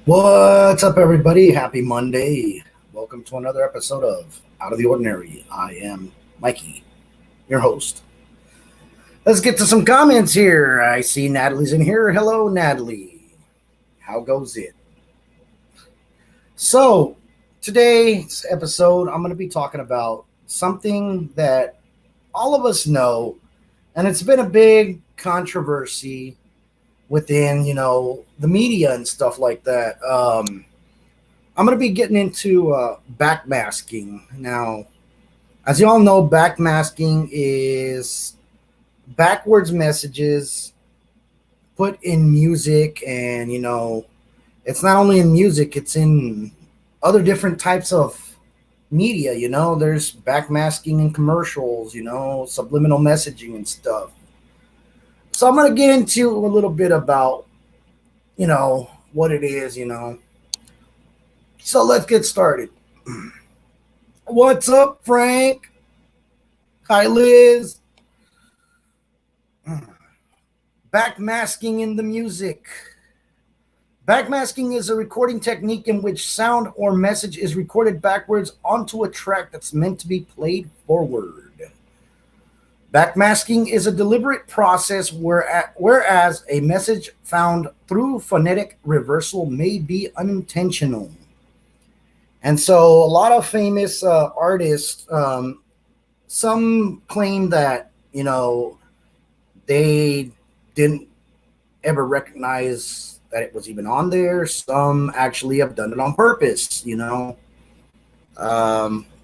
What's up, everybody? Happy Monday. Welcome to another episode of Out of the Ordinary. I am Mikey, your host. Let's get to some comments here. I see Natalie's in here. Hello, Natalie. How goes it? So, today's episode, I'm going to be talking about something that all of us know, and it's been a big controversy within, the media and stuff like that. I'm going to be getting into backmasking. Now, as you all know, backmasking is backwards messages put in music, and, it's not only in music, it's in other different types of media. There's backmasking in commercials, subliminal messaging and stuff. So I'm going to get into a little bit about, what it is. So let's get started. What's up, Frank? Hi, Liz. Backmasking in the music. Backmasking is a recording technique in which sound or message is recorded backwards onto a track that's meant to be played forward. Backmasking is a deliberate process whereas a message found through phonetic reversal may be unintentional. And so a lot of famous artists, some claim that, they didn't ever recognize that it was even on there. Some actually have done it on purpose.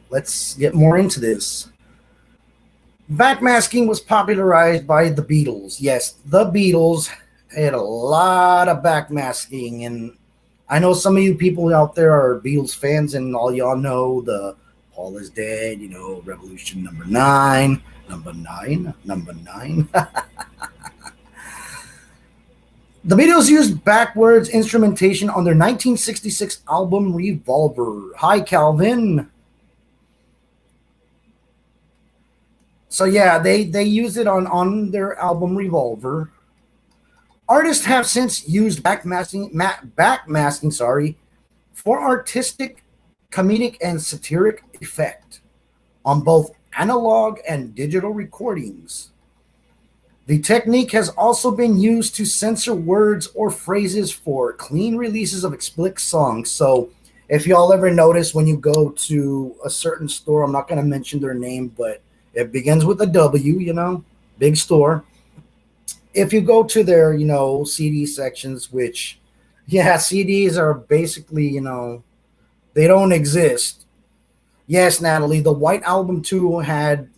Let's get more into this. Backmasking was popularized by the Beatles. Yes, the Beatles had a lot of backmasking, and I know some of you people out there are Beatles fans, and all y'all know the Paul is Dead, Revolution number nine. The Beatles used backwards instrumentation on their 1966 album Revolver. Hi, Calvin. So yeah, they used it on their album Revolver. Artists have since used backmasking, for artistic, comedic, and satiric effect on both analog and digital recordings. The technique has also been used to censor words or phrases for clean releases of explicit songs. So if y'all ever notice when you go to a certain store, I'm not going to mention their name, but it begins with a W, big store. If you go to their, CD sections, which, yeah, CDs are basically, they don't exist. Yes, Natalie, the White Album too had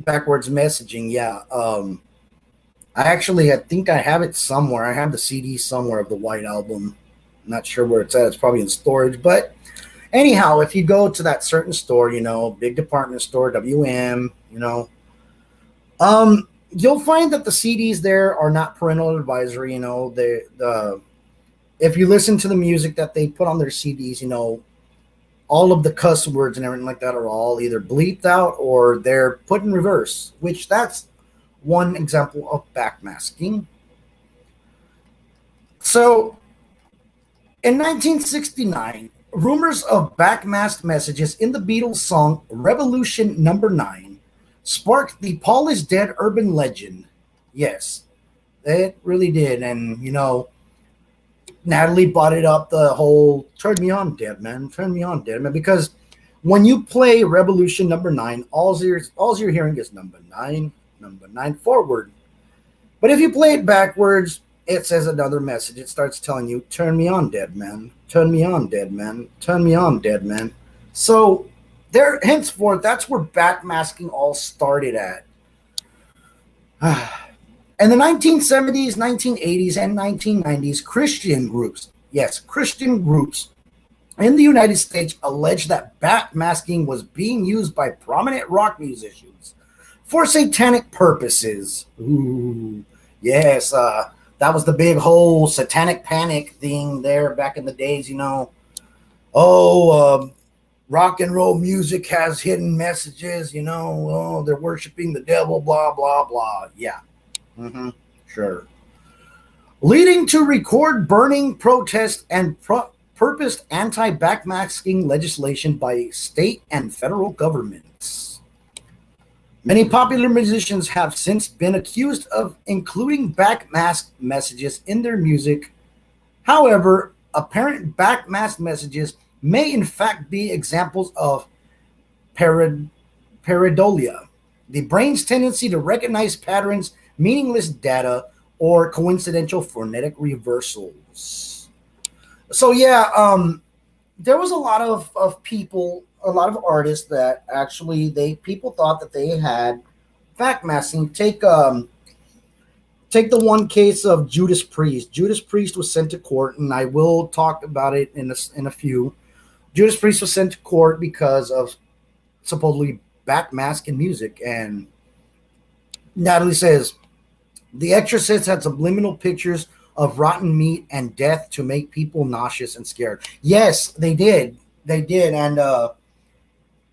backwards messaging. Yeah. I think I have it somewhere. I have the CD somewhere of the White Album. I'm not sure where it's at. It's probably in storage, but anyhow, if you go to that certain store, big department store, WM, you'll find that the CDs there are not parental advisory. If you listen to the music that they put on their CDs, all of the cuss words and everything like that are all either bleeped out or they're put in reverse, which that's one example of backmasking. So in 1969, rumors of backmasked messages in the Beatles song Revolution Number 9 sparked the Paul is Dead urban legend. Yes, it really did. And, Natalie brought it up, the whole turn me on, dead man, because when you play Revolution Number 9, all you're hearing is number 9 forward. But if you play it backwards, it says another message. It starts telling you, turn me on, dead man, turn me on, dead man, turn me on, dead man. So there, henceforth, that's where backmasking all started at. In the 1970s, 1980s, and 1990s, Christian groups in the United States alleged that backmasking was being used by prominent rock musicians for satanic purposes. Ooh, yes, that was the big whole satanic panic thing there back in the days, rock and roll music has hidden messages, they're worshiping the devil, blah, blah, blah. Yeah. Sure. leading to record burning, protest, and purposed anti-backmasking legislation by state and federal governments. Many popular musicians have since been accused of including backmask messages in their music. However, apparent backmask messages may in fact be examples of parad- pareidolia, the brain's tendency to recognize patterns, meaningless data, or coincidental phonetic reversals. So yeah, there was a lot of people, a lot of artists that actually they people thought that they had backmasking. Take the one case of Judas Priest. Judas Priest was sent to court, and I will talk about it in a few. Judas Priest was sent to court because of supposedly backmasking music, and Natalie says the Exorcist had subliminal pictures of rotten meat and death to make people nauseous and scared. Yes, they did. They did. And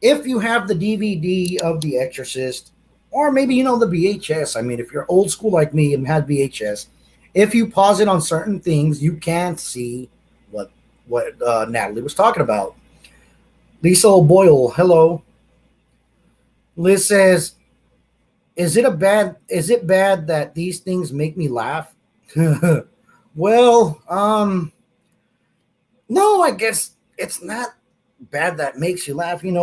if you have the DVD of The Exorcist, or maybe you know the VHS, I mean, if you're old school like me and had VHS, if you pause it on certain things, you can see what Natalie was talking about. Lisa O'Boyle, hello. Liz says, Is it bad that these things make me laugh?" Well, no, I guess it's not bad that makes you laugh. It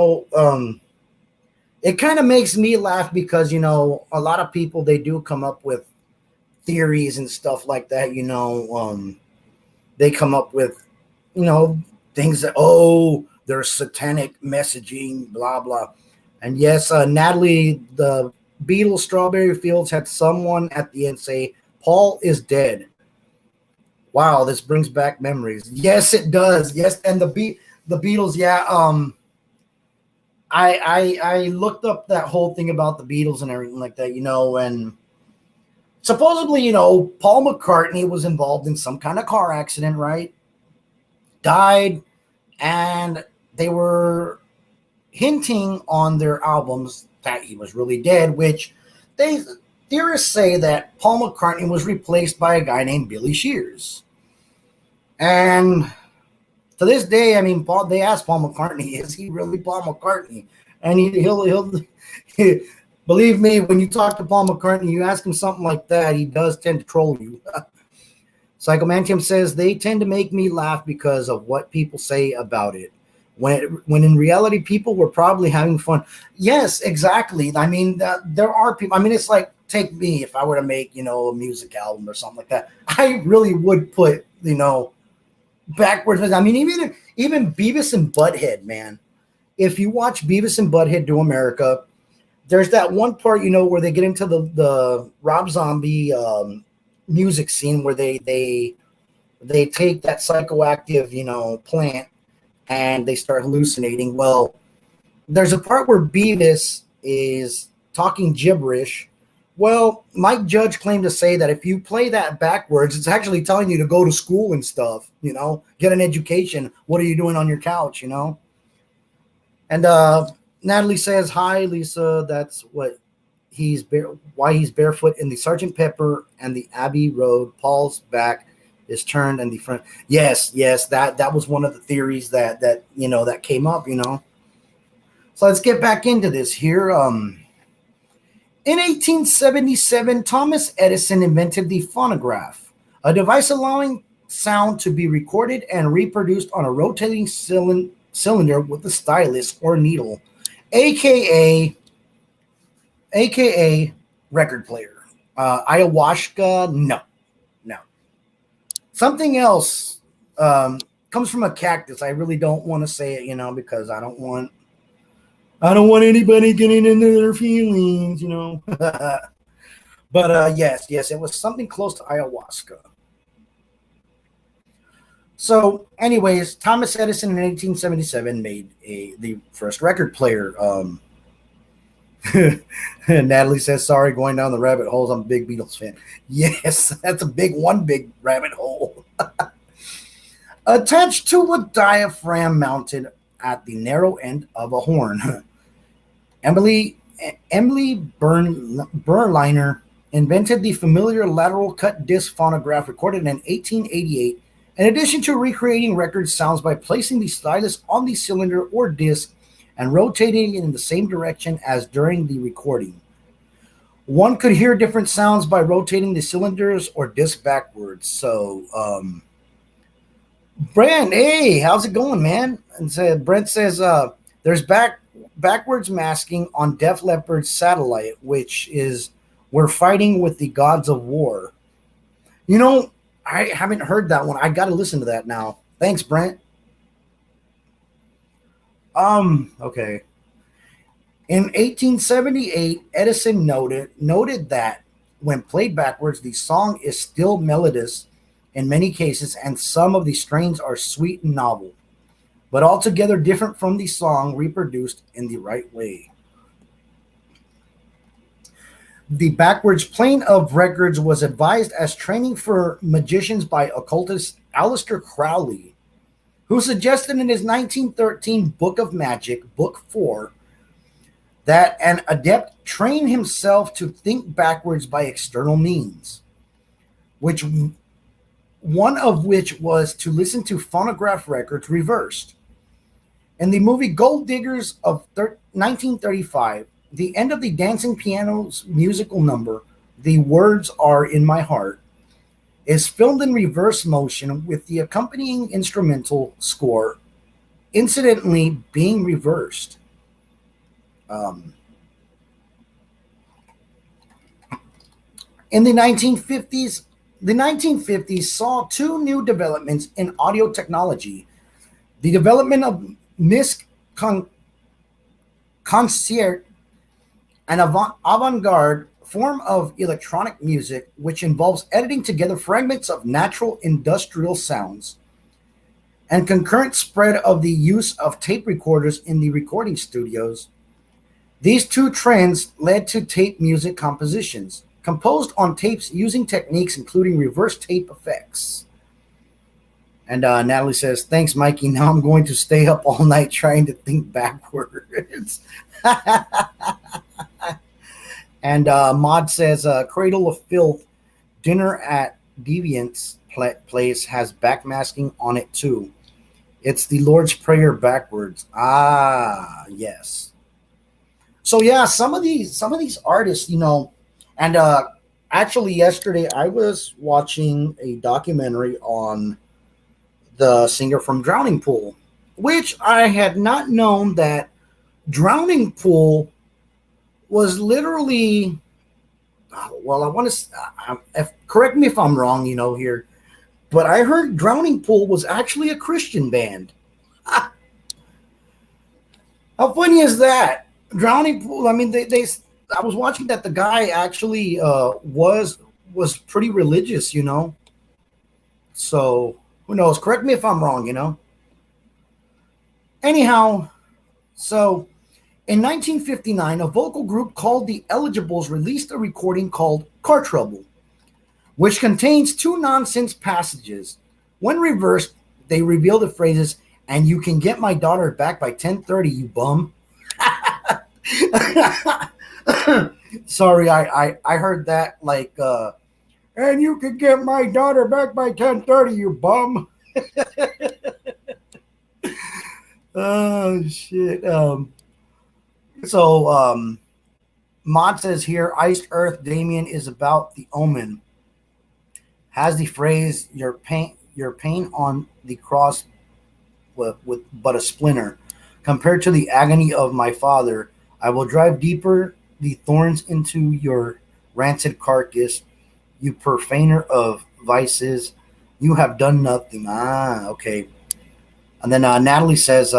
kind of makes me laugh because a lot of people they do come up with theories and stuff like that. They come up with things that there's satanic messaging, blah blah. And yes, Natalie, the Beatles Strawberry Fields had someone at the end say, "Paul is dead." Wow, this brings back memories. Yes, it does. Yes, and the Beatles, yeah. I looked up that whole thing about the Beatles and everything like that, and supposedly, Paul McCartney was involved in some kind of car accident, right? Died, and they were hinting on their albums that he was really dead, which they theorists say that Paul McCartney was replaced by a guy named Billy Shears. And to this day, I mean, they asked Paul McCartney, is he really Paul McCartney? And he'll believe me, when you talk to Paul McCartney, you ask him something like that, he does tend to troll you. Psychomantium says, they tend to make me laugh because of what people say about it. When in reality, people were probably having fun. Yes, exactly. I mean, there are people. I mean, it's like, take me, if I were to make, a music album or something like that. I really would put, backwards. I mean, even Beavis and Butthead, man. If you watch Beavis and Butthead Do America, there's that one part, where they get into the Rob Zombie music scene where they take that psychoactive, plant and they start hallucinating. Well, there's a part where Beavis is talking gibberish. Well, Mike Judge claimed to say that if you play that backwards, it's actually telling you to go to school and stuff, get an education. What are you doing on your couch, And Natalie says, "Hi, Lisa. That's what why he's barefoot in the Sergeant Pepper and the Abbey Road. Paul's back is turned and the front." Yes, that was one of the theories that came up. So let's get back into this here. In 1877, Thomas Edison invented the phonograph, a device allowing sound to be recorded and reproduced on a rotating cylinder with a stylus or needle, aka record player. Ayahuasca, no. Something else comes from a cactus. I really don't want to say it, because I don't want anybody getting into their feelings, But yes, it was something close to ayahuasca. So, anyways, Thomas Edison in 1877 made the first record player. Natalie says, "Sorry, going down the rabbit holes. I'm a big Beatles fan." Yes, that's one big rabbit hole. Attached to a diaphragm mounted at the narrow end of a horn. Emily Berliner invented the familiar lateral cut disc phonograph recorded in 1888, in addition to recreating record sounds by placing the stylus on the cylinder or disc and rotating it in the same direction as during the recording. One could hear different sounds by rotating the cylinders or disc backwards. So, Brent, hey, how's it going, man? And Brent says, there's backwards masking on Def Leppard's Satellite, which is we're fighting with the gods of war. You know, I haven't heard that one. I got to listen to that now. Thanks, Brent. Okay. In 1878, Edison noted that when played backwards, the song is still melodious in many cases, and some of the strains are sweet and novel, but altogether different from the song reproduced in the right way. The backwards playing of records was advised as training for magicians by occultist Aleister Crowley, who suggested in his 1913 Book of Magic, Book 4, that an adept train himself to think backwards by external means, which one of which was to listen to phonograph records reversed. In the movie Gold Diggers of 1935, the end of the dancing piano's musical number, "The Words Are in My Heart," is filmed in reverse motion with the accompanying instrumental score incidentally being reversed. In the 1950s saw two new developments in audio technology: the development of MISC concert, an avant-garde form of electronic music which involves editing together fragments of natural industrial sounds, and concurrent spread of the use of tape recorders in the recording studios. These two trends led to tape music compositions, composed on tapes using techniques including reverse tape effects. And Natalie says, thanks, Mikey. Now I'm going to stay up all night trying to think backwards. And Maud says, Cradle of Filth, Dinner at Deviant's Place has backmasking on it too. It's the Lord's Prayer backwards. Ah, yes. So yeah, some of these artists, you know, and actually yesterday I was watching a documentary on the singer from Drowning Pool, which I had not known that Drowning Pool was literally, well, I want to, correct me if I'm wrong, you know, here, but I heard Drowning Pool was actually a Christian band. How funny is that? Drowning Pool, I mean, I was watching that the guy actually was pretty religious, you know. So who knows? Correct me if I'm wrong, you know. Anyhow, so in 1959, a vocal group called the Eligibles released a recording called Car Trouble, which contains two nonsense passages. When reversed, they reveal the phrases, "And you can get my daughter back by 10:30, you bum." Sorry, I heard that like, and you could get my daughter back by 10:30, you bum. Oh shit. So Mod says here, Iced Earth Damien is about the omen. Has the phrase your pain on the cross with but a splinter. Compared to the agony of my father, I will drive deeper the thorns into your rancid carcass, you profaner of vices. You have done nothing. Ah, okay. And then Natalie says,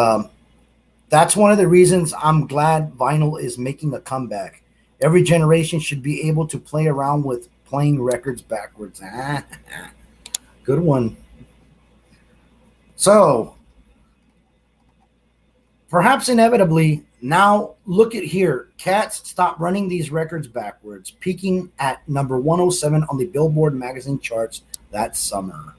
that's one of the reasons I'm glad vinyl is making a comeback. Every generation should be able to play around with playing records backwards. Ah, good one. So, perhaps inevitably, now look at here. Cats stop running these records backwards, peaking at number 107 on the Billboard magazine charts that summer.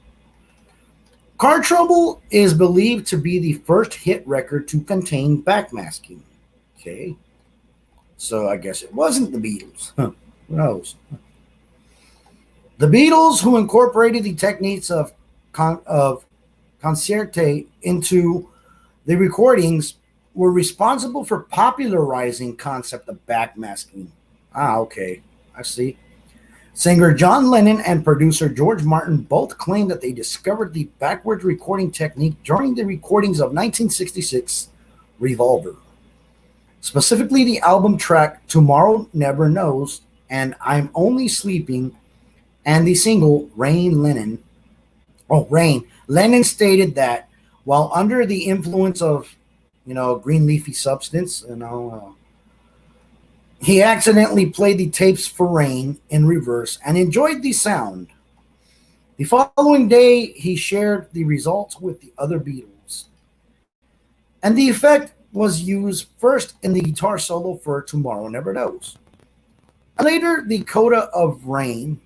Car Trouble is believed to be the first hit record to contain backmasking. Okay. So I guess it wasn't the Beatles. Huh. Who knows? The Beatles, who incorporated the techniques of concerto into the recordings, were responsible for popularizing concept of backmasking. Ah, okay, I see. Singer John Lennon and producer George Martin both claimed that they discovered the backwards recording technique during the recordings of 1966 Revolver. Specifically, the album track Tomorrow Never Knows and I'm Only Sleeping and the single Rain. Lennon stated that while under the influence of, green leafy substance, he accidentally played the tapes for Rain in reverse and enjoyed the sound. The following day, he shared the results with the other Beatles. And the effect was used first in the guitar solo for Tomorrow Never Knows. Later, the coda of Rain.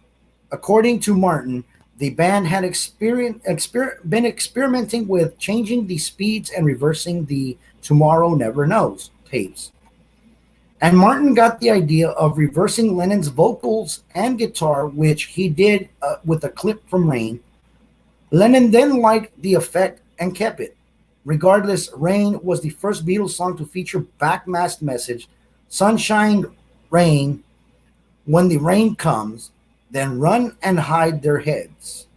According to Martin, the band had been experimenting with changing the speeds and reversing the Tomorrow Never Knows tapes. And Martin got the idea of reversing Lennon's vocals and guitar, which he did with a clip from Rain. Lennon then liked the effect and kept it. Regardless, Rain was the first Beatles song to feature backmasked message, Sunshine Rain, when the rain comes, then run and hide their heads.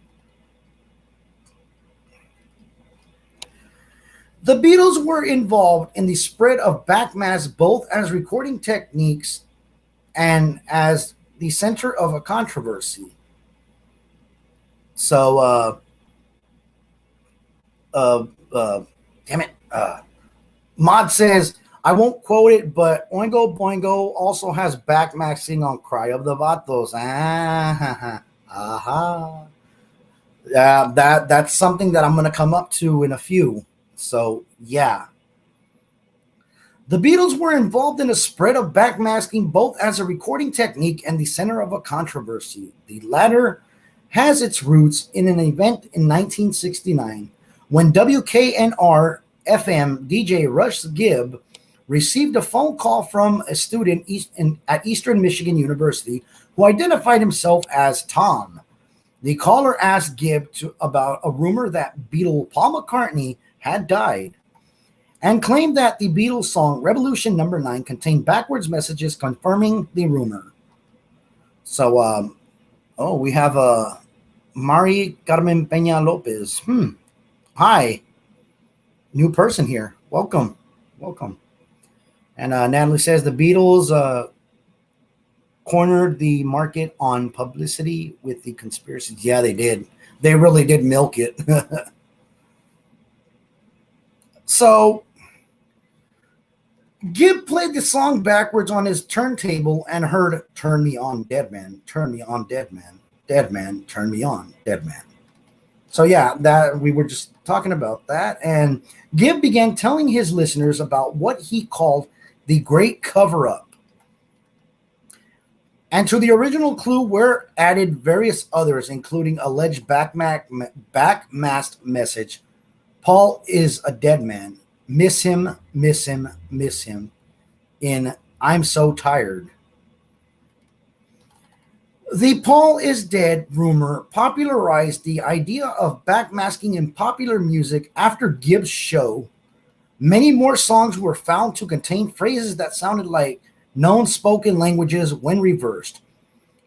The Beatles were involved in the spread of backmasks both as recording techniques and as the center of a controversy. So, damn it. Mod says, I won't quote it, but Oingo Boingo also has backmasking on Cry of the Vatos. That's something that I'm going to come up to in a few. So, yeah. The Beatles were involved in a spread of backmasking both as a recording technique and the center of a controversy. The latter has its roots in an event in 1969 when WKNR FM DJ Russ Gibb received a phone call from a student at Eastern Michigan University who identified himself as Tom. The caller asked Gibb about a rumor that Beatle Paul McCartney had died and claimed that the Beatles song Revolution No. 9 contained backwards messages confirming the rumor. So, we have Mari Carmen Peña Lopez. Hi. New person here. Welcome. And Natalie says the Beatles cornered the market on publicity with the conspiracies. Yeah, they did. They really did milk it. So, Gibb played the song backwards on his turntable and heard, turn me on, dead man, turn me on, dead man, turn me on, dead man. So yeah, that we were just talking about that. And Gibb began telling his listeners about what he called the great cover-up. And to the original clue were added various others, including alleged backmasked message, Paul is a dead man. Miss him, miss him, miss him. In I'm so tired. The Paul is dead rumor popularized the idea of backmasking in popular music after Gibb's show. Many more songs were found to contain phrases that sounded like known spoken languages when reversed.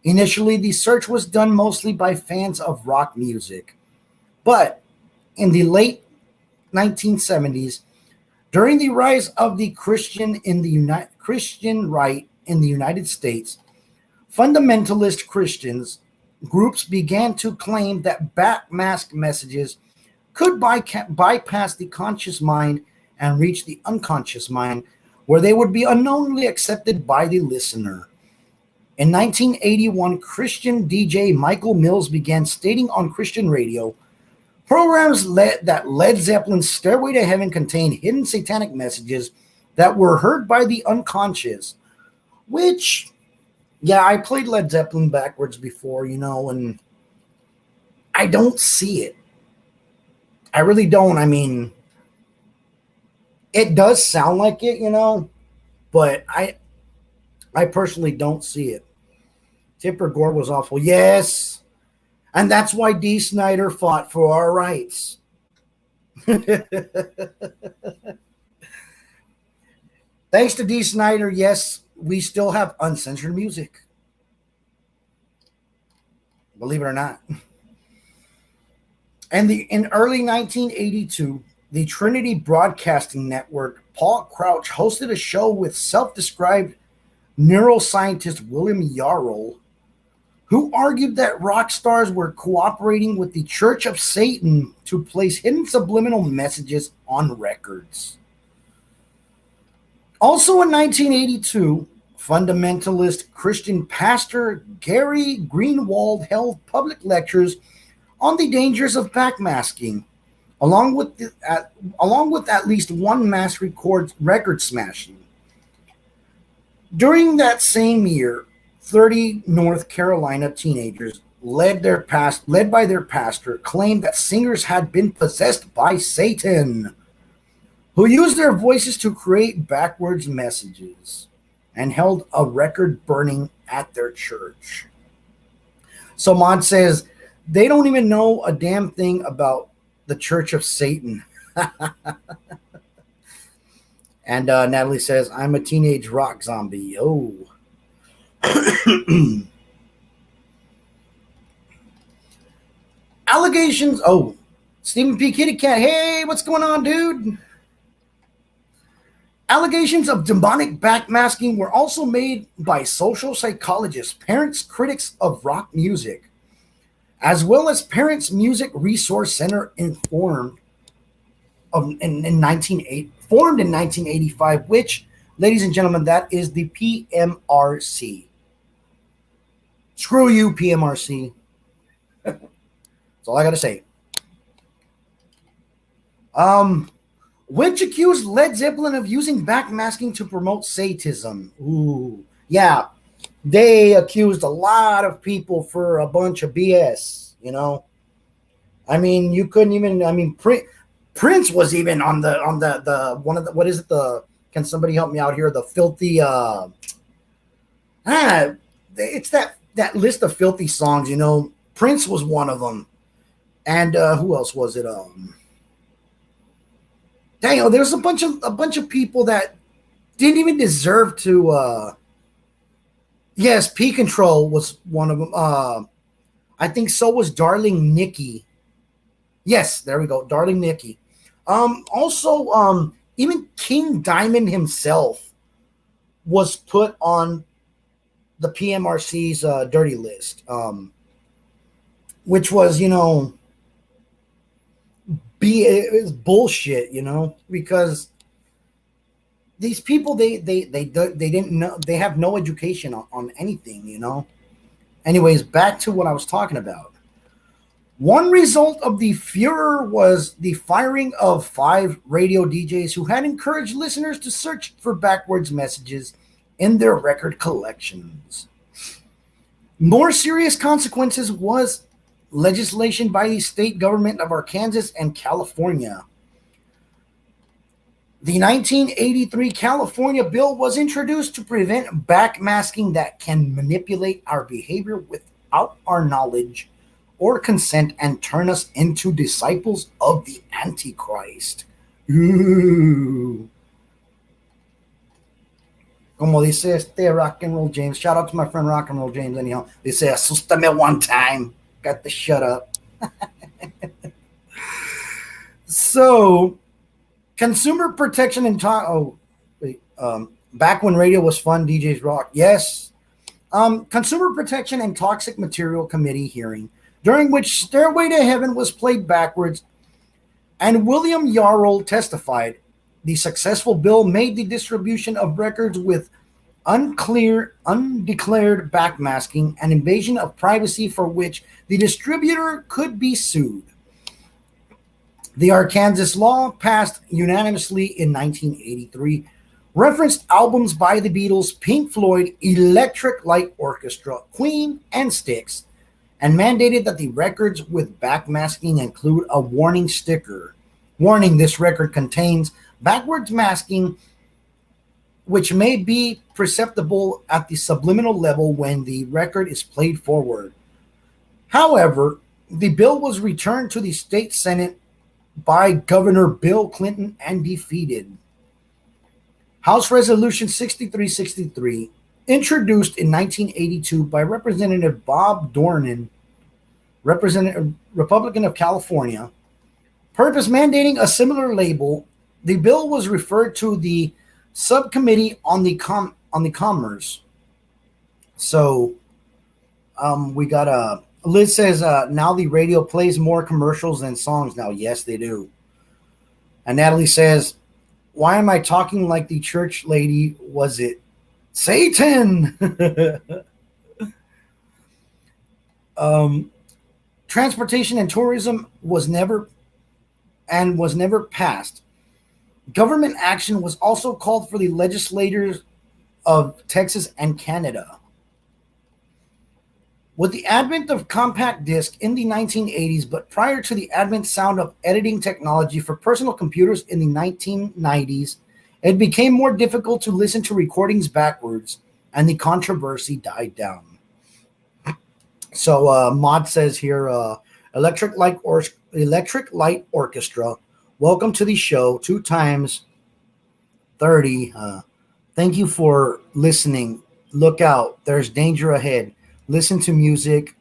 Initially, the search was done mostly by fans of rock music. But in the late 1970s, during the rise of the Christian right in the United States, fundamentalist Christians groups began to claim that backmasked messages could bypass the conscious mind and reach the unconscious mind, where they would be unknowingly accepted by the listener. In 1981, Christian DJ Michael Mills began stating on Christian radio, programs that Led Zeppelin's Stairway to Heaven contained hidden satanic messages that were heard by the unconscious, which, yeah, I played Led Zeppelin backwards before, and I don't see it. I really don't. I mean, it does sound like it, but I personally don't see it. Tipper Gore was awful. Yes. And that's why D. Snyder fought for our rights. Thanks to D. Snyder, yes, we still have uncensored music. Believe it or not. And in early 1982, the Trinity Broadcasting Network, Paul Crouch hosted a show with self-described neuroscientist William Yarrell, who argued that rock stars were cooperating with the Church of Satan to place hidden subliminal messages on records. Also in 1982, fundamentalist Christian pastor Gary Greenwald held public lectures on the dangers of backmasking, along with at least one mass record smashing. During that same year, 30 North Carolina teenagers, led by their pastor, claimed that singers had been possessed by Satan, who used their voices to create backwards messages and held a record burning at their church. So Mod says they don't even know a damn thing about the Church of Satan. And Natalie says, I'm a teenage rock zombie. Oh. Allegations. Oh, Stephen P. Kitty Cat. Hey, what's going on, dude? Allegations of demonic backmasking were also made by social psychologists, parents, critics of rock music, as well as Parents Music Resource Center formed in 1985, which, ladies and gentlemen, that is the PMRC. Screw you, PMRC. That's all I got to say. Which accused Led Zeppelin of using backmasking to promote Satanism. Ooh, yeah. They accused a lot of people for a bunch of BS, you know. I mean, you couldn't even, I mean, Prince was even on the one of the, what is it, can somebody help me out here? The filthy, it's that list of filthy songs, you know. Prince was one of them. And who else was it? Dang, there's a bunch of people that didn't even deserve to. Yes, P Control was one of them. I think so was Darling Nikki. Yes, there we go, Darling Nikki. Also, even King Diamond himself was put on the PMRC's dirty list, which was, you know, it was bullshit, you know, because these people they didn't know, they have no education on anything, you know. Anyways, back to what I was talking about. One result of the furor was the firing of 5 radio DJs who had encouraged listeners to search for backwards messages in their record collections. More serious consequences was legislation by the state government of Arkansas and California. The 1983 California bill was introduced to prevent backmasking that can manipulate our behavior without our knowledge or consent and turn us into disciples of the Antichrist. Ooh. Como dice Rock and Roll James. Shout out to my friend Rock and Roll James anyhow. They say, asustame one time. Got to shut up. So, consumer protection and back when radio was fun, DJs rock. Yes. Consumer Protection and Toxic Material Committee hearing, during which Stairway to Heaven was played backwards, and William Yarrell testified. The successful bill made the distribution of records with undeclared backmasking an invasion of privacy for which the distributor could be sued. The Arkansas law, passed unanimously in 1983, referenced albums by the Beatles, Pink Floyd, Electric Light Orchestra, Queen, and Styx, and mandated that the records with backmasking include a warning sticker. Warning, this record contains backwards masking, which may be perceptible at the subliminal level when the record is played forward. However, The bill was returned to the state Senate by Governor Bill Clinton and defeated. House Resolution 6363, introduced in 1982 by Representative Bob Dornan, Representative Republican of California, purpose mandating a similar label. The bill was referred to the subcommittee on the commerce. So we got Liz says now the radio plays more commercials than songs now. Yes, they do. And Natalie says, why am I talking like the church lady? Was it Satan? Transportation and tourism was never passed. Government action was also called for the legislators of Texas and Canada. With the advent of compact disc in the 1980s, but prior to the advent sound of editing technology for personal computers in the 1990s, it became more difficult to listen to recordings backwards, and the controversy died down. So Mod says here, Electric Light Orchestra, welcome to the show, 2 times 30. Thank you for listening. Look out, there's danger ahead. Listen to music,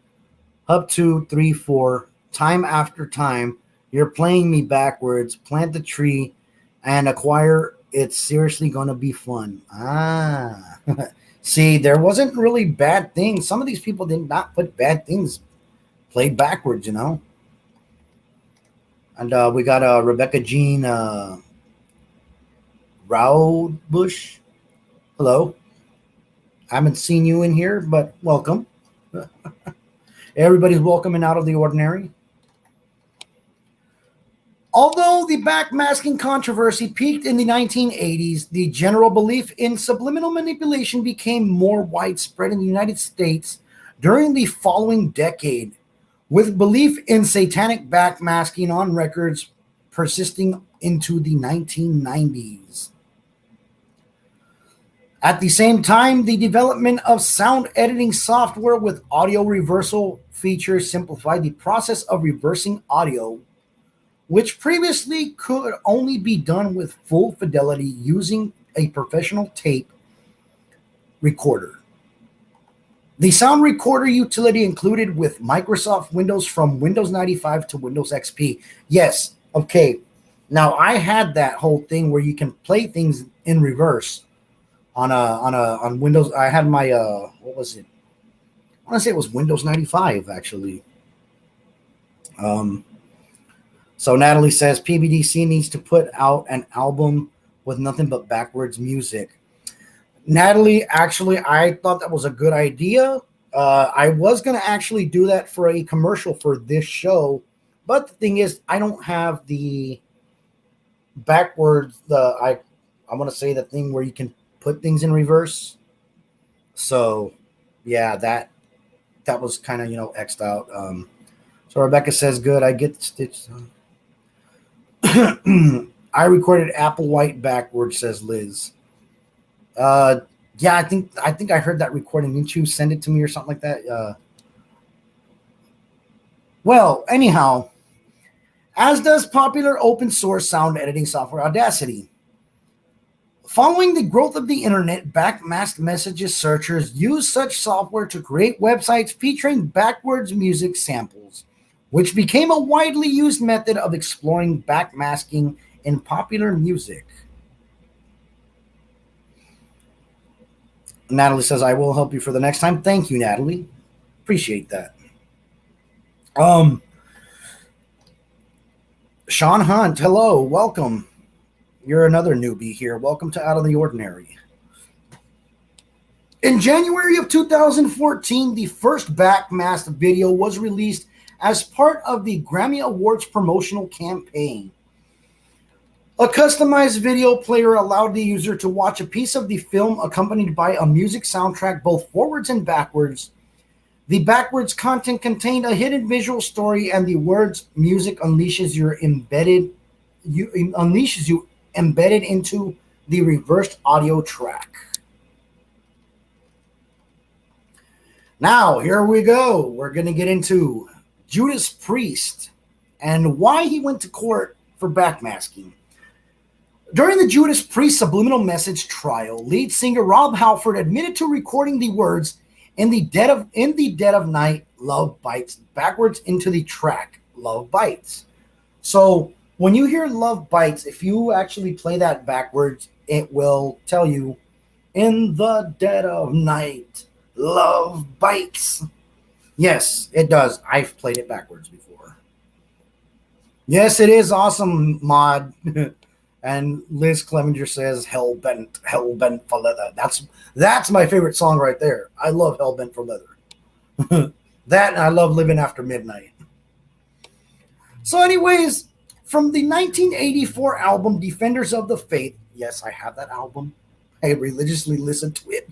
up 2, 3, 4, time after time. You're playing me backwards. Plant the tree and acquire. It's seriously going to be fun. See, there wasn't really bad things. Some of these people did not put bad things played backwards, you know. And we got Rebecca Jean Rowdbush. Hello. I haven't seen you in here, but welcome. Everybody's welcome and out of the ordinary. Although the backmasking controversy peaked in the 1980s, the general belief in subliminal manipulation became more widespread in the United States during the following decade, with belief in satanic backmasking on records persisting into the 1990s. At the same time, the development of sound editing software with audio reversal features simplified the process of reversing audio, which previously could only be done with full fidelity using a professional tape recorder. The sound recorder utility included with Microsoft Windows from Windows 95 to Windows XP. Yes, okay. Now I had that whole thing where you can play things in reverse. On Windows. I had my what was it? I want to say it was Windows 95 actually. So Natalie says PBDC needs to put out an album with nothing but backwards music. Natalie, actually, I thought that was a good idea. I was going to actually do that for a commercial for this show, but the thing is, I don't have the backwards. I want to say the thing where you can put things in reverse. So yeah, that was kind of, X'd out. So Rebecca says, good, I get the stitch. I recorded Applewhite backwards, says Liz. Yeah, I think I heard that recording. Didn't you send it to me or something like that? Well, anyhow, as does popular open source sound editing software Audacity. Following the growth of the internet, backmasked messages searchers use such software to create websites featuring backwards music samples, which became a widely used method of exploring backmasking in popular music. Natalie says, I will help you for the next time. Thank you, Natalie. Appreciate that. Sean Hunt, hello, welcome. You're another newbie here. Welcome to Out of the Ordinary. In January of 2014, the first backmasked video was released as part of the Grammy Awards promotional campaign. A customized video player allowed the user to watch a piece of the film accompanied by a music soundtrack both forwards and backwards. The backwards content contained a hidden visual story, and the words "music unleashes you embedded into the reversed audio track." Now, here we go. We're going to get into Judas Priest and why he went to court for backmasking. During the Judas Priest subliminal message trial, lead singer Rob Halford admitted to recording the words "In the dead of night, love bites" backwards into the track "Love Bites." So when you hear "Love Bites," if you actually play that backwards, it will tell you "In the dead of night, love bites." Yes, it does. I've played it backwards before. Yes, it is awesome, mod. And Liz Clevenger says hell bent for leather. That's my favorite song right there. I love Hell Bent for Leather. That and I love Living After Midnight. So anyways, from the 1984 album Defenders of the Faith, yes, I have that album. I religiously listened to it.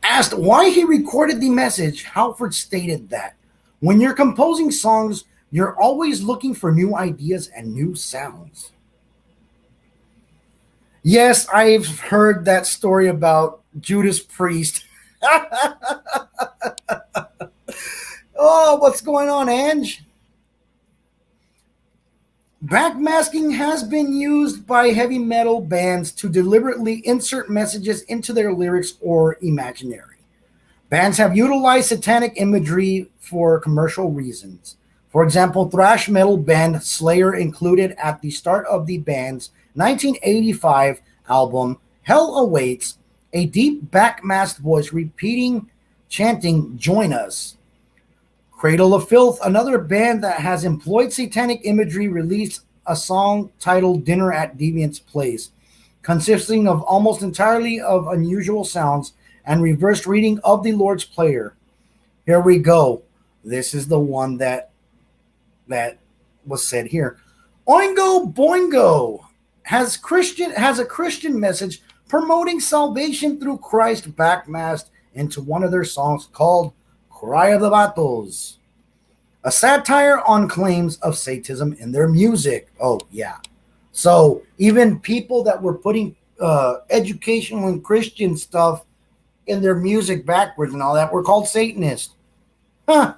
Asked why he recorded the message, Halford stated that when you're composing songs, you're always looking for new ideas and new sounds. Yes, I've heard that story about Judas Priest. Oh, what's going on, Ange? Backmasking has been used by heavy metal bands to deliberately insert messages into their lyrics or imaginary. Bands have utilized satanic imagery for commercial reasons. For example, thrash metal band Slayer included at the start of the band's 1985 album Hell Awaits a deep backmasked voice chanting, "Join us." Cradle of Filth, another band that has employed satanic imagery, released a song titled Dinner at Deviant's Place, consisting of almost entirely of unusual sounds and reversed reading of the Lord's Prayer. Here we go. This is the one that was said here. Oingo Boingo has a Christian message promoting salvation through Christ backmasked into one of their songs called Cry of the Vatos, a satire on claims of Satanism in their music. Oh, yeah. So even people that were putting educational and Christian stuff in their music backwards and all that were called Satanists. Huh.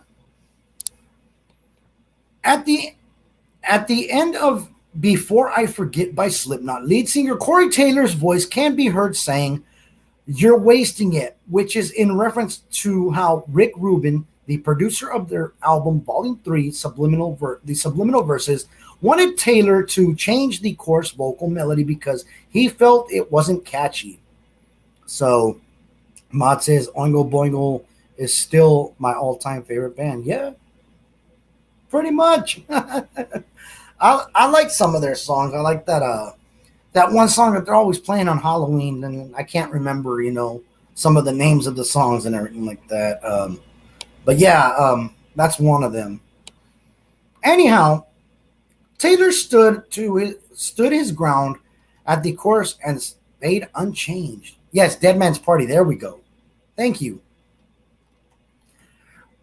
At the end of Before I Forget by Slipknot, lead singer Corey Taylor's voice can be heard saying, "You're wasting it," which is in reference to how Rick Rubin, the producer of their album Volume 3, the Subliminal Verses, wanted Taylor to change the coarse vocal melody because he felt it wasn't catchy. So, Mod says Oingo Boingo is still my all-time favorite band. Yeah, pretty much. I like some of their songs. I like that one song that they're always playing on Halloween, and I can't remember, some of the names of the songs and everything like that. But yeah, that's one of them. Anyhow, Taylor stood his ground at the chorus and stayed unchanged. Yes, Dead Man's Party. There we go. Thank you.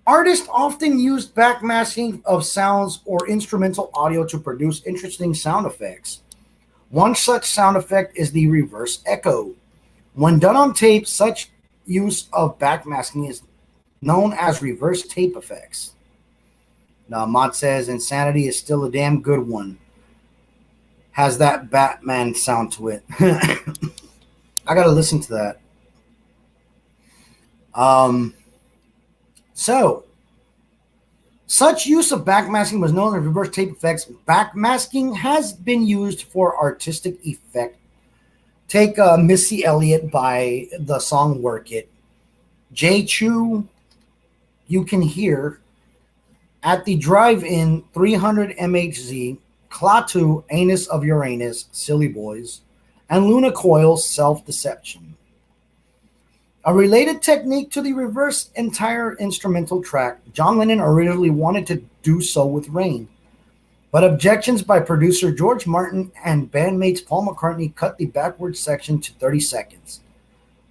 Artists often used backmasking of sounds or instrumental audio to produce interesting sound effects. One such sound effect is the reverse echo. When done on tape, such use of backmasking is known as reverse tape effects. Now, Mod says Insanity is still a damn good one. Has that Batman sound to it. I gotta listen to that. So, such use of backmasking was known as reverse tape effects. Backmasking has been used for artistic effect. Take Missy Elliott by the song Work It. J. Chew, you can hear at the drive-in 300 MHz, Klaatu, Anus of Uranus, Silly Boys, and Luna Coil's Self-Deception. A related technique to the reverse entire instrumental track, John Lennon originally wanted to do so with Rain, but objections by producer George Martin and bandmates Paul McCartney cut the backward section to 30 seconds.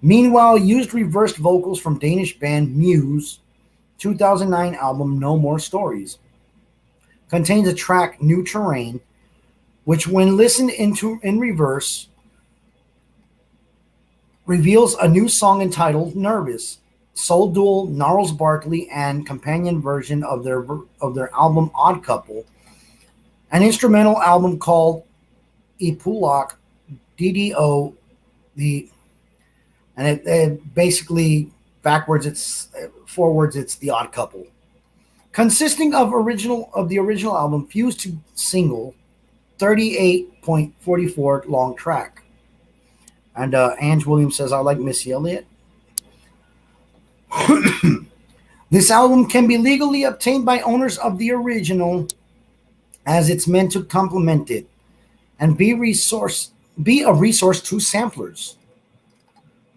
Meanwhile, used reversed vocals from Danish band Muse' 2009 album No More Stories. Contains a track, New Terrain, which when listened into in reverse, reveals a new song entitled Nervous. Soul Duel, Gnarls Barkley, and companion version of their album Odd Couple, an instrumental album called Ipulak DDO, the and it basically backwards it's forwards it's the Odd Couple, consisting of the original album fused to single 38.44 long track. And Ange Williams says, I like Missy Elliott. This album can be legally obtained by owners of the original, as it's meant to complement it and be a resource to samplers.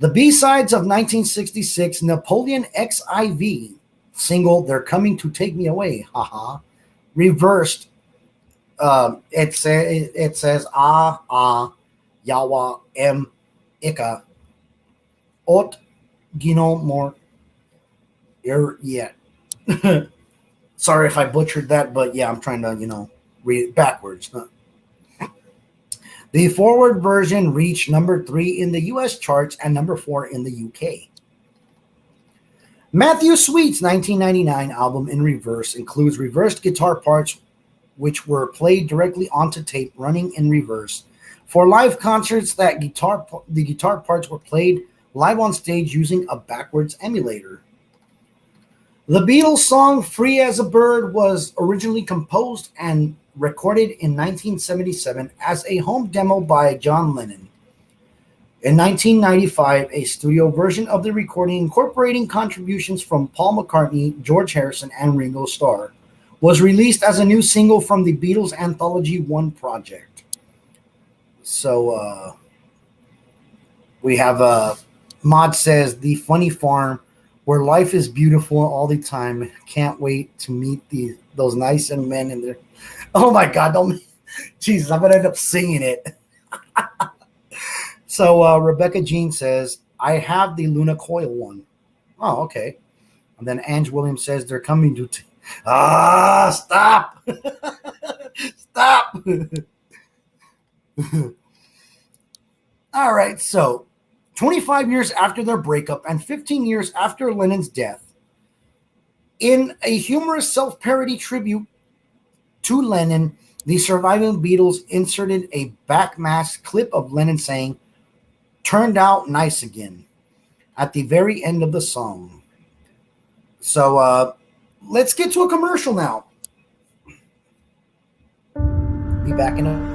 The B-sides of 1966 Napoleon XIV single "They're Coming to Take Me Away," haha, reversed. It says Yawa M Ika Ot Gino Mor yet. Sorry if I butchered that, but yeah, I'm trying to, read it backwards. The forward version reached number 3 in the US charts and number 4 in the UK. Matthew Sweet's 1999 album In Reverse includes reversed guitar parts which were played directly onto tape running in reverse. For live concerts, the guitar parts were played live on stage using a backwards emulator. The Beatles song Free as a Bird was originally composed and recorded in 1977 as a home demo by John Lennon. In 1995, a studio version of the recording incorporating contributions from Paul McCartney, George Harrison, and Ringo Starr was released as a new single from the Beatles Anthology 1 project. So we have Mod says, the funny farm where life is beautiful all the time. Can't wait to meet those nice and men in there. Oh my God, Jesus, I'm gonna end up singing it. So Rebecca Jean says, I have the Luna Coil one. Oh, okay. And then Ange Williams says they're coming to stop. Stop. All right, so 25 years after their breakup and 15 years after Lennon's death, in a humorous self-parody tribute to Lennon, the surviving Beatles inserted a backmasked clip of Lennon saying, "Turned out nice again," at the very end of the song. So let's get to a commercial now. Be back in a...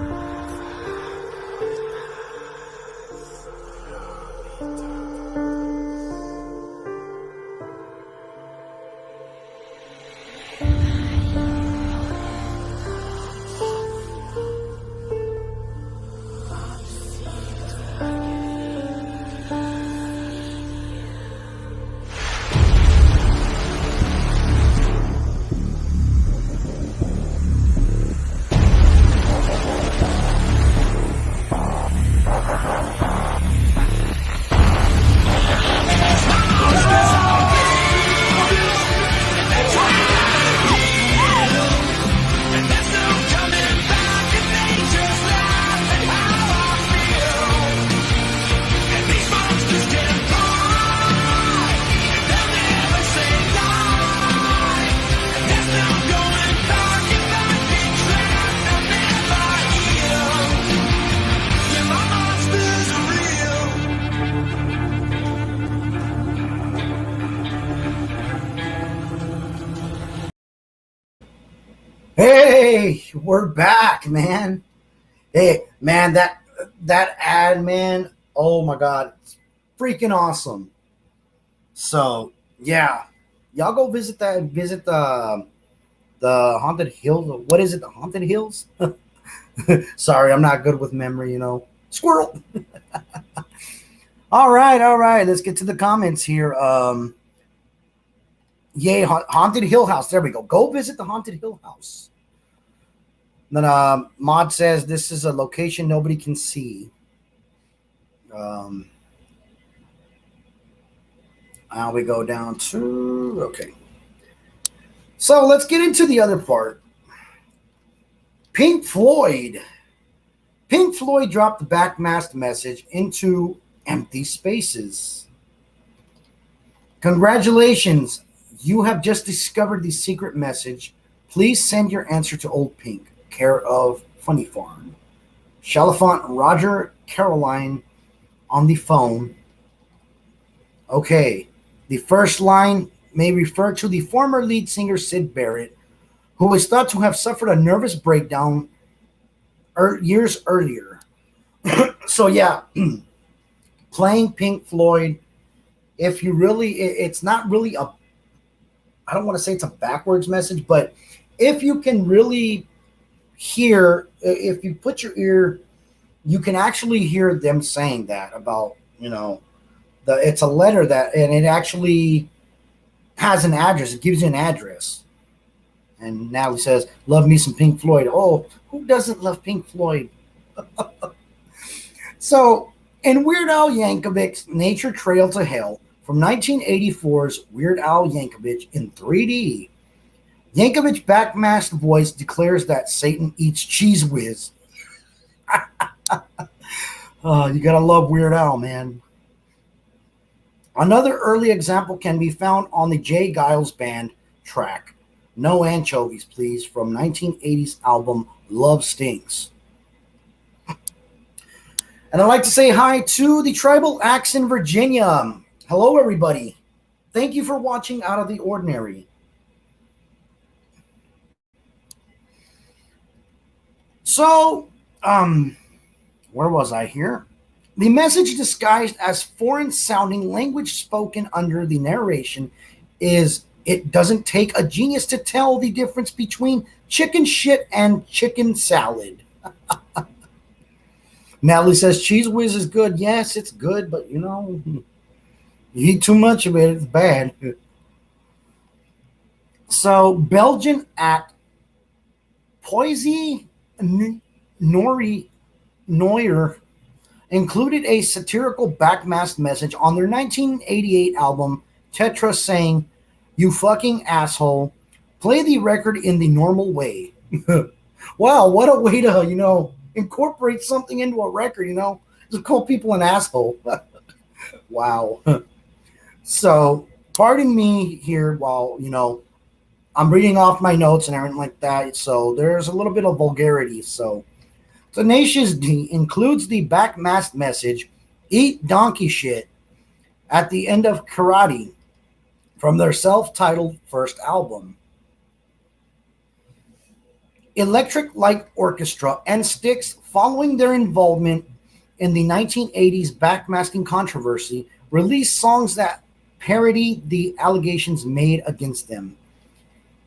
Hey, we're back, man. Hey, man, that ad, man. Oh my God, it's freaking awesome. So yeah, y'all go visit the Haunted Hills. What is it? The Haunted Hills? Sorry, I'm not good with memory. Squirrel. All right. Let's get to the comments here. Yay, Haunted Hill House. There we go. Go visit the Haunted Hill House. Then Mod says this is a location nobody can see. Now we go down to... Okay. So let's get into the other part. Pink Floyd. Pink Floyd dropped the backmasked message into empty spaces. Congratulations. You have just discovered the secret message. Please send your answer to Old Pink, care of Funny Farm. Chalifant Roger Caroline on the phone. Okay. The first line may refer to the former lead singer Sid Barrett, who is thought to have suffered a nervous breakdown years earlier. So, yeah, playing Pink Floyd, if you really, it's not really a, I don't want to say it's a backwards message, but if you can really hear, if you put your ear, you can actually hear them saying that about, it's a letter that, and it actually has an address. It gives you an address. And now he says, love me some Pink Floyd. Oh, who doesn't love Pink Floyd? So, in Weird Al Yankovic's Nature Trail to Hell from 1984's Weird Al Yankovic in 3D, Yankovic's backmasked voice declares that Satan eats cheese whiz. Oh, you gotta love Weird Al, man. Another early example can be found on the Jay Giles Band track, No Anchovies, Please, from 1980's album Love Stinks. And I'd like to say hi to the Tribal Axe in Virginia. Hello, everybody. Thank you for watching Out of the Ordinary. So, where was I here? The message disguised as foreign-sounding language spoken under the narration is, it doesn't take a genius to tell the difference between chicken shit and chicken salad. Natalie says, Cheese Whiz is good. Yes, it's good, but you eat too much of it, it's bad. So, Belgian act Poesie Neuer included a satirical backmasked message on their 1988 album Tetra saying, you fucking asshole, play the record in the normal way. Wow, what a way to, incorporate something into a record, just call people an asshole. Wow. So, pardon me here while, I'm reading off my notes and everything like that. So, there's a little bit of vulgarity. So, Tenacious D includes the backmasked message, eat donkey shit, at the end of Karate from their self-titled first album. Electric Light Orchestra and Styx, following their involvement in the 1980s backmasking controversy, released songs that parody the allegations made against them.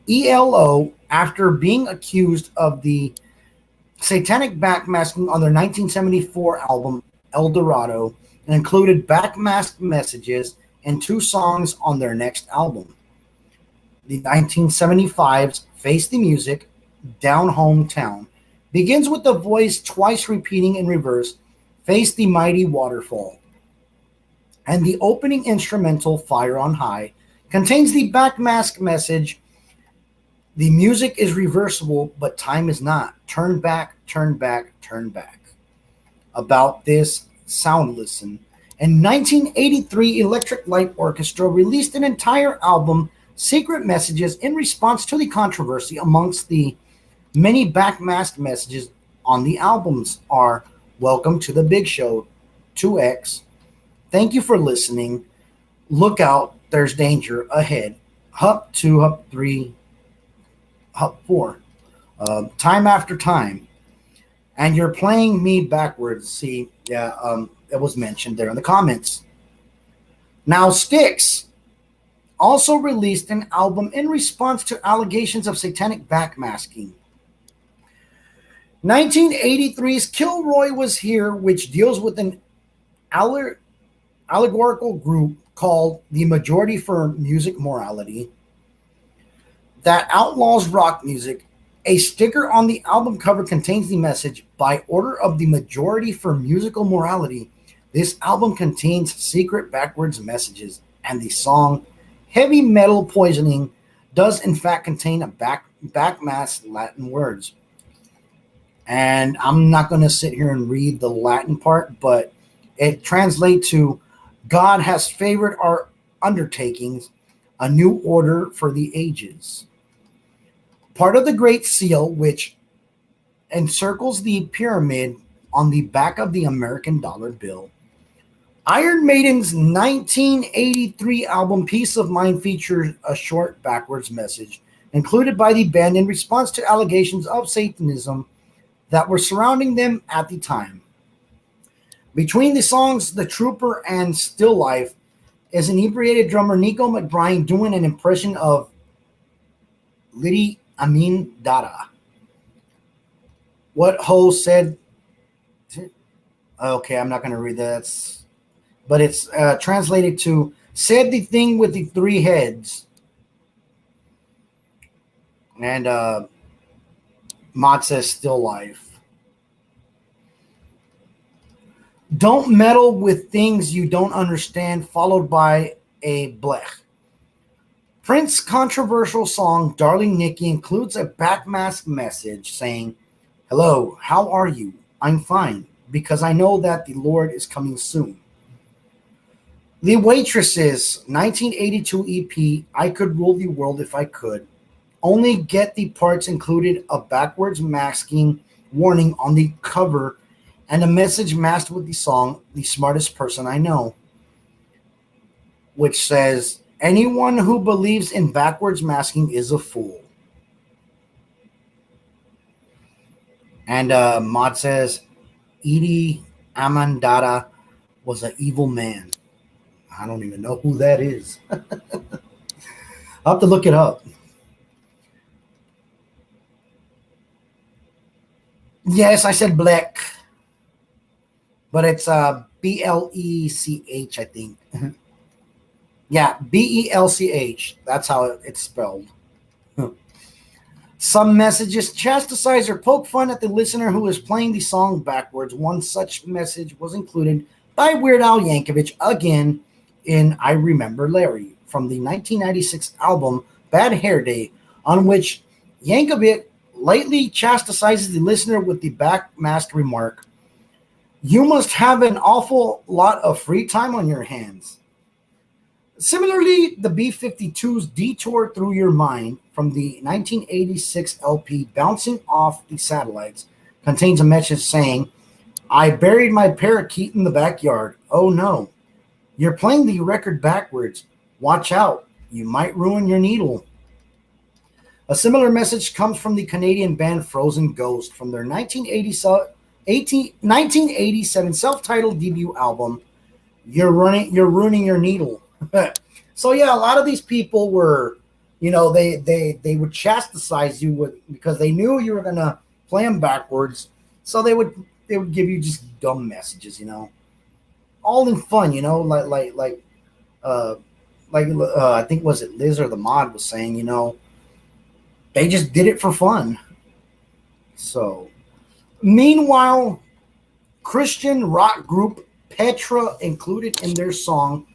ELO, after being accused of the satanic backmasking on their 1974 album El Dorado, included backmasked messages in 2 songs on their next album. The 1975's Face the Music, Down Home Town, begins with the voice twice repeating in reverse, Face the Mighty Waterfall. And the opening instrumental, Fire on High, contains the backmasked message, the music is reversible, but time is not. Turn back, turn back, turn back. About this, sound listen. In 1983, Electric Light Orchestra released an entire album, Secret Messages, in response to the controversy. Amongst the many backmasked messages on the albums are Welcome to the Big Show, 2X, Thank you for listening, Look out, there's danger ahead, Hup 2, Hup 3, Hup 4, Time After Time, and you're playing me backwards. See, yeah, it was mentioned there in the comments. Now, Styx also released an album in response to allegations of satanic backmasking. 1983's Kilroy Was Here, which deals with an allegorical group called the Majority for Music Morality that outlaws rock music. A sticker on the album cover contains the message, by order of the Majority for Musical Morality, this album contains secret backwards messages, and the song Heavy Metal Poisoning does in fact contain a backmasked Latin words. And I'm not going to sit here and read the Latin part, but it translates to, God has favored our undertakings, a new order for the ages. Part of the Great Seal, which encircles the pyramid on the back of the American dollar bill. Iron Maiden's 1983 album Peace of Mind features a short backwards message included by the band in response to allegations of Satanism that were surrounding them at the time. Between the songs The Trooper and Still Life is inebriated drummer Nico McBride doing an impression of Lady Amin Dada. What Ho said... Okay, I'm not going to read that. But it's translated to, said the thing with the three heads. And Mod says Still Life. Don't meddle with things you don't understand, followed by a blech. Prince's controversial song Darling Nikki includes a backmask message saying, hello, how are you? I'm fine, because I know that the Lord is coming soon. The Waitresses 1982 EP, I Could Rule the World If I Could, only get the parts included a backwards masking warning on the cover and a message masked with the song The Smartest Person I Know, which says, anyone who believes in backwards masking is a fool. And Mod says, Idi Amandada was an evil man. I don't even know who that is. I'll have to look it up. Yes, I said black. But it's B-L-E-C-H, I think. Yeah, B-E-L-C-H. That's how it's spelled. Some messages chastise or poke fun at the listener who is playing the song backwards. One such message was included by Weird Al Yankovic again in I Remember Larry from the 1996 album Bad Hair Day, on which Yankovic lightly chastises the listener with the backmasked remark, you must have an awful lot of free time on your hands. Similarly, the B-52's Detour Through Your Mind from the 1986 LP Bouncing Off the Satellites contains a message saying, I buried my parakeet in the backyard. Oh no. You're playing the record backwards. Watch out. You might ruin your needle. A similar message comes from the Canadian band Frozen Ghost from their 1987 self-titled debut album, You're Ruining Your Needle. So yeah, a lot of these people were, they would chastise you because they knew you were gonna play them backwards. So they would give you just dumb messages, all in fun, I think was it Liz or the Mod was saying, they just did it for fun. So, meanwhile, Christian rock group Petra included in their song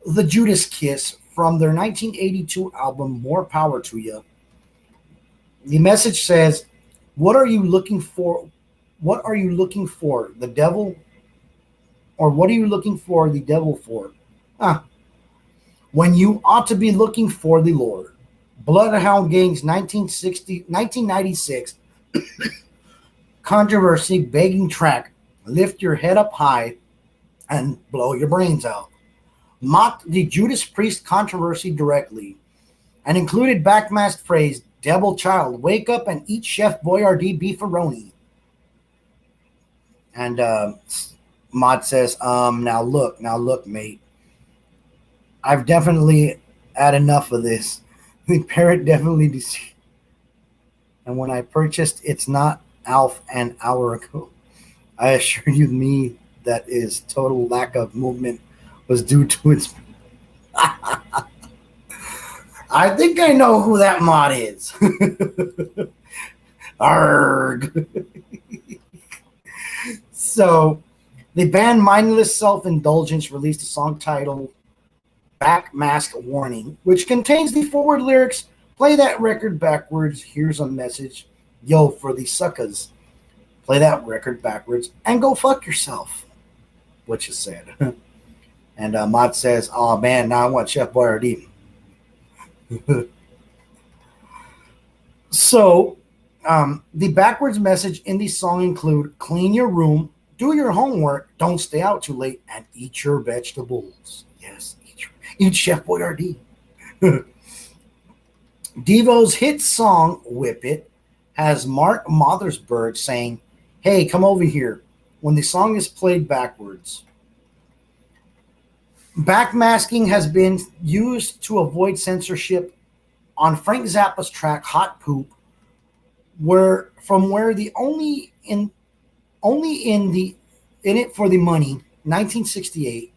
The Judas Kiss from their 1982 album More Power to You. The message says, what are you looking for? What are you looking for? The devil? Or what are you looking for the devil for? When you ought to be looking for the Lord. Bloodhound Gang's 1996 controversy begging track, Lift Your Head Up High and Blow Your Brains Out, mocked the Judas Priest controversy directly and included backmasked phrase, Devil Child, wake up and eat Chef Boyardee beefaroni. And Mod says, now look, mate. I've definitely had enough of this. The parrot definitely deceived. And when I purchased It's Not Alf an hour ago, I assure you me that is total lack of movement was due to its... I think I know who that mod is. Arrgh. So, the band Mindless Self-Indulgence released a song titled Backmask Warning, which contains the forward lyrics, play that record backwards, here's a message, yo, for the suckers. Play that record backwards and go fuck yourself, which is sad. And Mod says, "Oh man, now I want Chef Boyardee." So, the backwards message in the song include: clean your room, do your homework, don't stay out too late, and eat your vegetables. Yes, eat Chef Boyardee. Devo's hit song "Whip It" has Mark Mothersbaugh saying, "Hey, come over here," when the song is played backwards. Backmasking has been used to avoid censorship on Frank Zappa's track "Hot Poop," where the only in it for the money, 1968.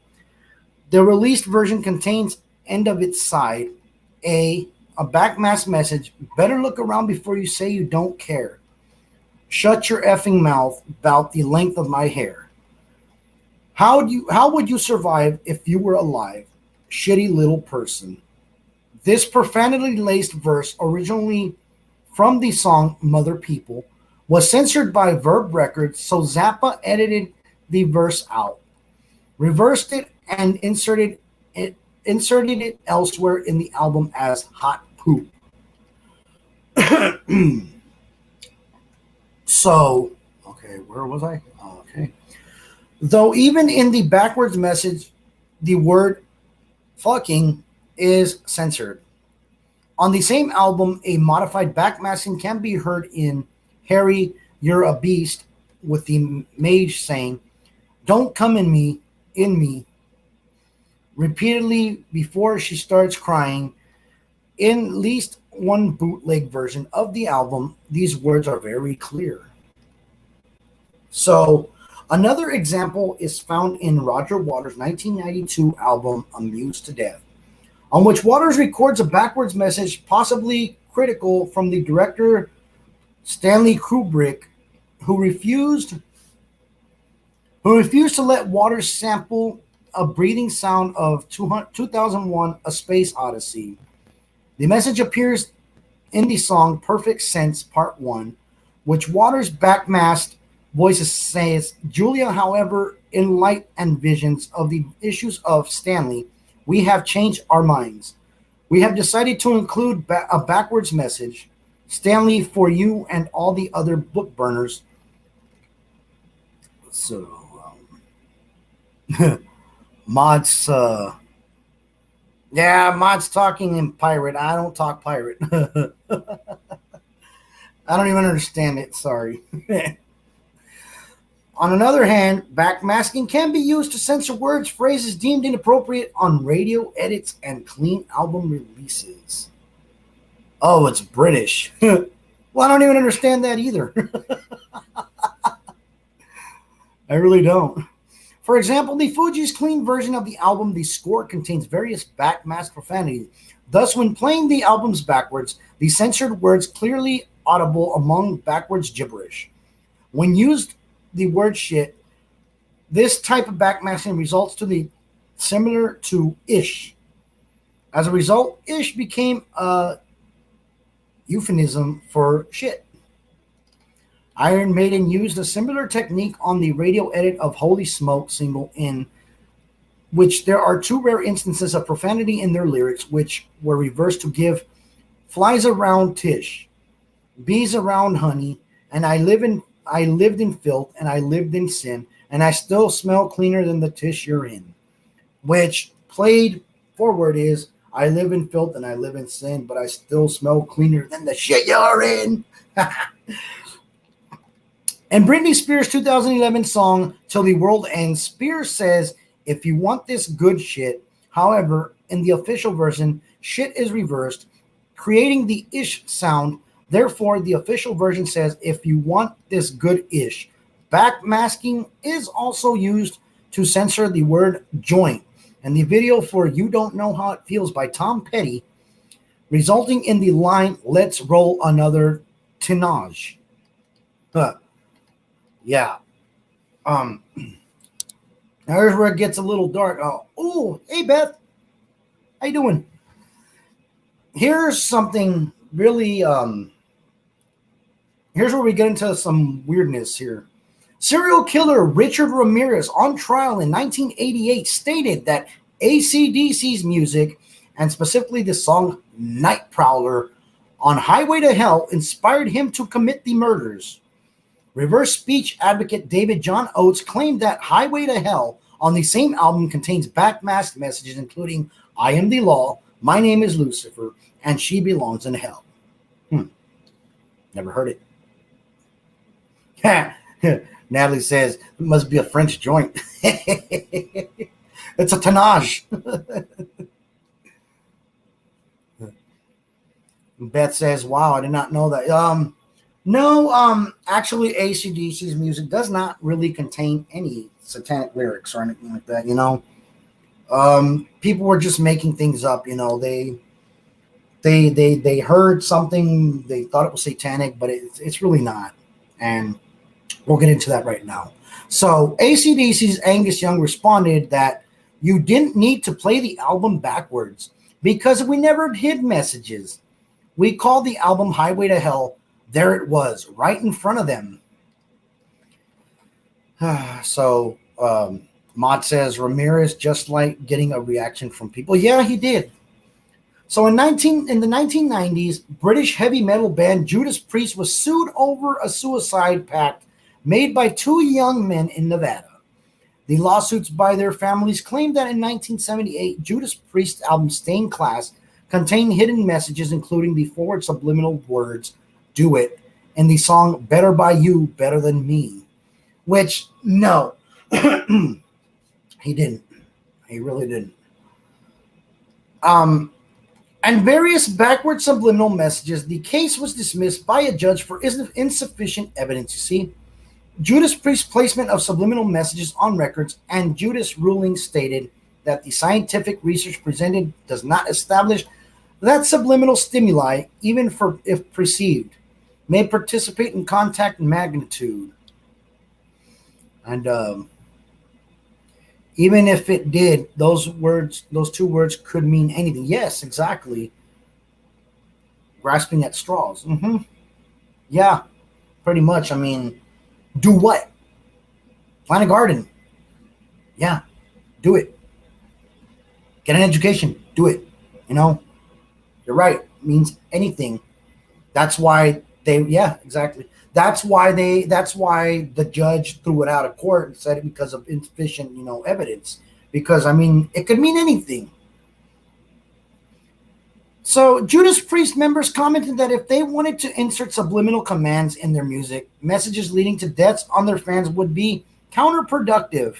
The released version contains end of its side a backmask message: better look around before you say you don't care. Shut your effing mouth about the length of my hair. How would you survive if you were alive? Shitty little person. This profanity laced verse, originally from the song Mother People, was censored by Verb Records, so Zappa edited the verse out, reversed it, and inserted it elsewhere in the album as Hot Poop. So, okay, where was I? Okay. Though even in the backwards message, the word fucking is censored. On the same album, a modified backmasking can be heard in Harry, You're a Beast, with the mage saying, don't come in me, repeatedly before she starts crying. In at least one bootleg version of the album, these words are very clear. So, another example is found in Roger Waters' 1992 album, Amused to Death, on which Waters records a backwards message, possibly critical, from the director Stanley Kubrick, who refused to let Waters sample a breathing sound of 2001: A Space Odyssey. The message appears in the song Perfect Sense Part 1, which Waters' backmasked voices says, Julia, however, in light and visions of the issues of Stanley, we have changed our minds. We have decided to include a backwards message. Stanley, for you and all the other book burners. So, Mod's, Mod's talking in pirate. I don't talk pirate. I don't even understand it. Sorry. On another hand, backmasking can be used to censor words, phrases deemed inappropriate on radio edits and clean album releases. Oh, it's British. Well, I don't even understand that either. I really don't. For example, the Fugees' clean version of the album, The Score, contains various backmasked profanity. Thus, when playing the albums backwards, the censored words clearly audible among backwards gibberish. When used the word shit, this type of backmasking results to the similar to ish. As a result, ish became a euphemism for shit. Iron Maiden used a similar technique on the radio edit of Holy Smoke single, in which there are two rare instances of profanity in their lyrics, which were reversed to give flies around Tish, bees around honey, and I lived in filth, and I lived in sin, and I still smell cleaner than the Tish you're in. Which, played forward, is I live in filth and I live in sin, but I still smell cleaner than the shit you're in. In Britney Spears' 2011 song, Till the World Ends, Spears says, if you want this good shit, however, in the official version, shit is reversed, creating the ish sound. Therefore, the official version says, if you want this good ish. Backmasking is also used to censor the word joint, and the video for You Don't Know How It Feels by Tom Petty, resulting in the line, let's roll another tonnage. Yeah. Here's where it gets a little dark. Oh, hey, Beth. How you doing? Here's something really... here's where we get into some weirdness here. Serial killer Richard Ramirez, on trial in 1988, stated that AC/DC's music, and specifically the song Night Prowler on Highway to Hell, inspired him to commit the murders. Reverse speech advocate David John Oates claimed that Highway to Hell on the same album contains backmasked messages including I am the law, my name is Lucifer, and she belongs in hell. Never heard it. Natalie says, it must be a French joint. It's a tannage. Beth says, wow, I did not know that. No, actually, AC/DC's music does not really contain any satanic lyrics or anything like that, People were just making things up, They heard something, they thought it was satanic, but it's really not. And we'll get into that right now. So AC/DC's Angus Young responded that you didn't need to play the album backwards because we never hid messages. We called the album Highway to Hell. There it was, right in front of them. So Mod says Ramirez just like getting a reaction from people. Yeah, he did. So in the 1990s, British heavy metal band Judas Priest was sued over a suicide pact made by two young men in Nevada. The lawsuits by their families claimed that in 1978, Judas Priest's album Stained Class contained hidden messages, including the forward subliminal words, do it, and the song Better by You, Better Than Me. Which, no, he didn't. He really didn't. And various backward subliminal messages, the case was dismissed by a judge for insufficient evidence. You see, Judas Priest's placement of subliminal messages on records and Judas' ruling stated that the scientific research presented does not establish that subliminal stimuli, even if perceived, may participate in contact magnitude. And even if it did, those two words could mean anything. Yes, exactly. Grasping at straws. Yeah, pretty much. I mean, do what? Plant a garden. Yeah, do it. Get an education. Do it. You're right. It means anything. That's why exactly. That's why the judge threw it out of court and said it because of insufficient, evidence. Because, it could mean anything. So Judas Priest members commented that if they wanted to insert subliminal commands in their music, messages leading to deaths on their fans would be counterproductive.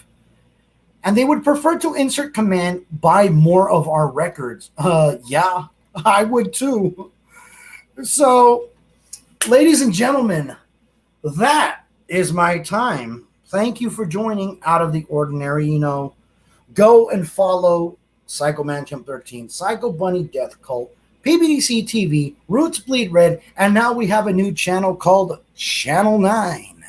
And they would prefer to insert command, buy more of our records. Yeah, I would too. So, ladies and gentlemen, that is my time. Thank you for joining Out of the Ordinary. Go and follow Psycho Mansion 13, Psycho Bunny Death Cult, PBDC TV, Roots Bleed Red, and now we have a new channel called Channel 9.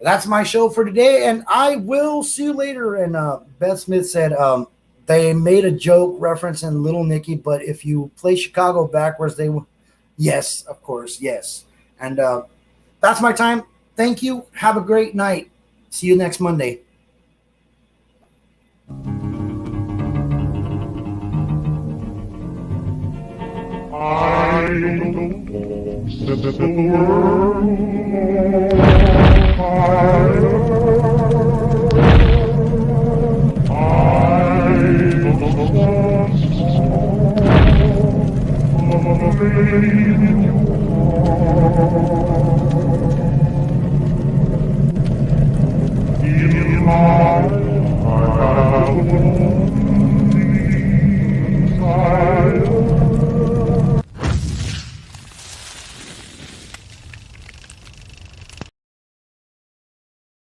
That's my show for today, and I will see you later. And Beth Smith said they made a joke referencing Little Nicky, but if you play Chicago backwards, they will. Yes, of course, yes. And that's my time. Thank you. Have a great night. See you next Monday. I don't know the world higher. I don't know the